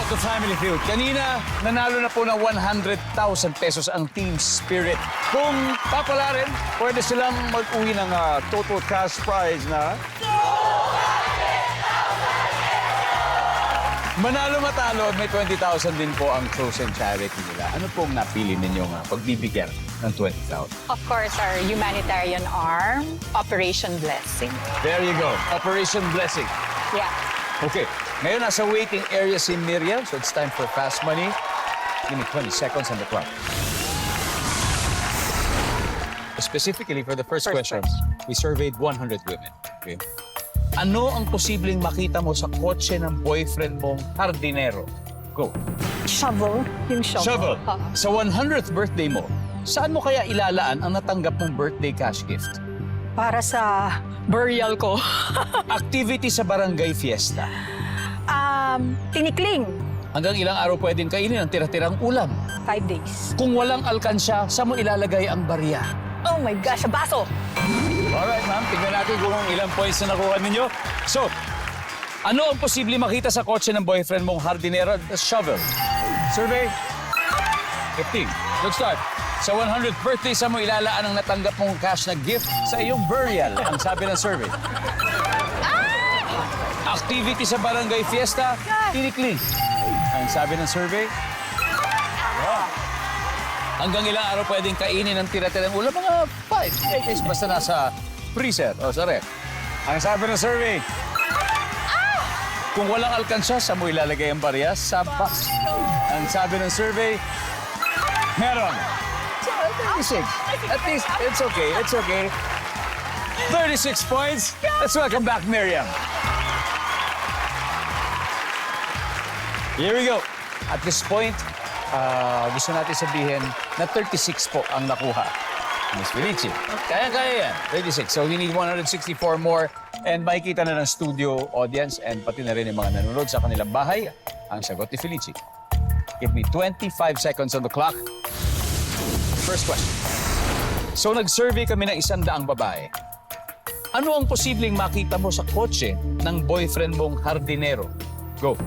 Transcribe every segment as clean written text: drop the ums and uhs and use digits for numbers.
to Family Feud. Kanina, nanalo na po ng 100,000 pesos ang Team Spirit. Kung papalarin, pwede silang mag-uwi ng total cash prize na... Manalo matalo, may 20,000 din po ang chosen charity nila. Ano pong napili ninyong pagbibigyan ng 20,000? Of course, our humanitarian arm, Operation Blessing. There you go. Operation Blessing. Yeah. Okay. Ngayon, nasa waiting area si Miriam, so it's time for Fast Money. Give me 20 seconds on the clock. Specifically, for the first question, we surveyed 100 women. Okay. Ano ang posibleng makita mo sa kotse ng boyfriend mong hardinero? Go. Shovel. Yung shovel. Sa 100th birthday mo, saan mo kaya ilalaan ang natanggap mong birthday cash gift? Para sa burial ko. Activity sa barangay fiesta. Tinikling. Hanggang ilang araw pwedeng kainin ang tira-tirang ulam? 5 days. Kung walang alkansya, saan mo ilalagay ang barya? Oh my gosh, sa baso. Alright, ma'am. Tingnan natin kung ilang points na nakuha ninyo. So, ano ang posible makita sa kotse ng boyfriend mong hardinero? The shovel. Survey. 15. Let's start. Sa 100th birthday, saan mo ilalaan ang natanggap mong cash na gift sa iyong burial? Ang sabi ng survey. Activity sa barangay fiesta, tinikling. Ang sabi ng survey. Hanggang ilang araw pwedeng kainin ng tira-tirang ulam? Mga 5 days, basta nasa freezer o sa ref. Ang sabi ng survey. Kung walang alkansya, saan mo ilalagay ang barya? Sa box. Ang sabi ng survey. Meron. 36. At least, it's okay, it's okay. 36 points. Let's welcome back Miriam. Here we go. At this point, gusto natin sabihin na 36 po ang nakuha. Miss Felici. Kaya yan. 36. So we need 164 more. And makikita na ng studio audience and pati na rin yung mga nanonood sa kanilang bahay ang sagot ni Felici. Give me 25 seconds on the clock. First question. So nag-survey kami ng 100 babae. Ano ang posibleng makita mo sa kotse ng boyfriend mong hardinero? Go.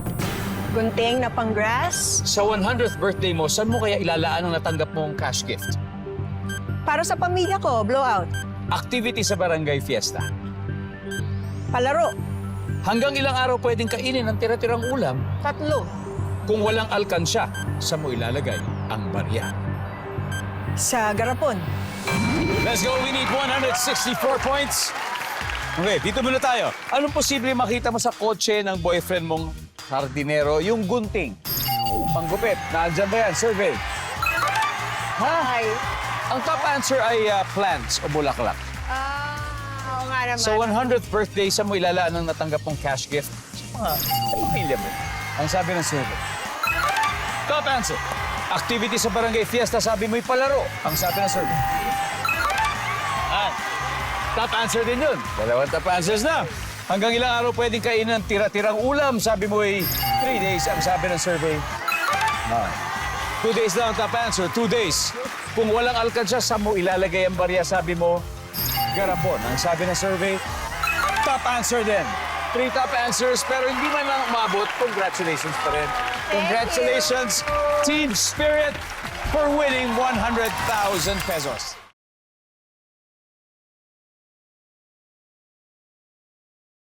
Gunting na pang-grass. Sa 100th birthday mo, saan mo kaya ilalaan ang natanggap mong cash gift? Para sa pamilya ko, blowout. Activity sa barangay fiesta. Palaro. Hanggang ilang araw pwedeng kainin ang tira-tirang ulam? 3. Kung walang alkansya, saan mo ilalagay ang barya? Sa garapon. Let's go. We need 164 points. Okay, dito muna tayo. Anong posible makita mo sa kotse ng boyfriend mong hardinero? Yung gunting. Panggupit. Nandiyan ba yan? Survey. Ha? Ay. Ang top answer ay plants o bulaklak. Oo nga naman. Sa 100th birthday, saan mo ilalaan ang natanggap mong cash gift? Sa pamilya mo. Ang sabi ng survey. Top answer. Activity sa barangay fiesta, sabi mo'y palaro. Ang sabi ng survey. At top answer din yun. Dalawang top answers na. Hanggang ilang araw pwedeng kainin ng tira-tirang ulam, sabi mo'y 3 days. Ang sabi ng survey. 2 days na ang top answer. 2 days. Kung walang alkansya, saan mo ilalagay ang barya, sabi mo, garapon. Ang sabi ng survey. Top answer din. 3 top answers, pero hindi man lang umabot. Congratulations pa rin. Congratulations, Team Spirit, for winning 100,000 pesos.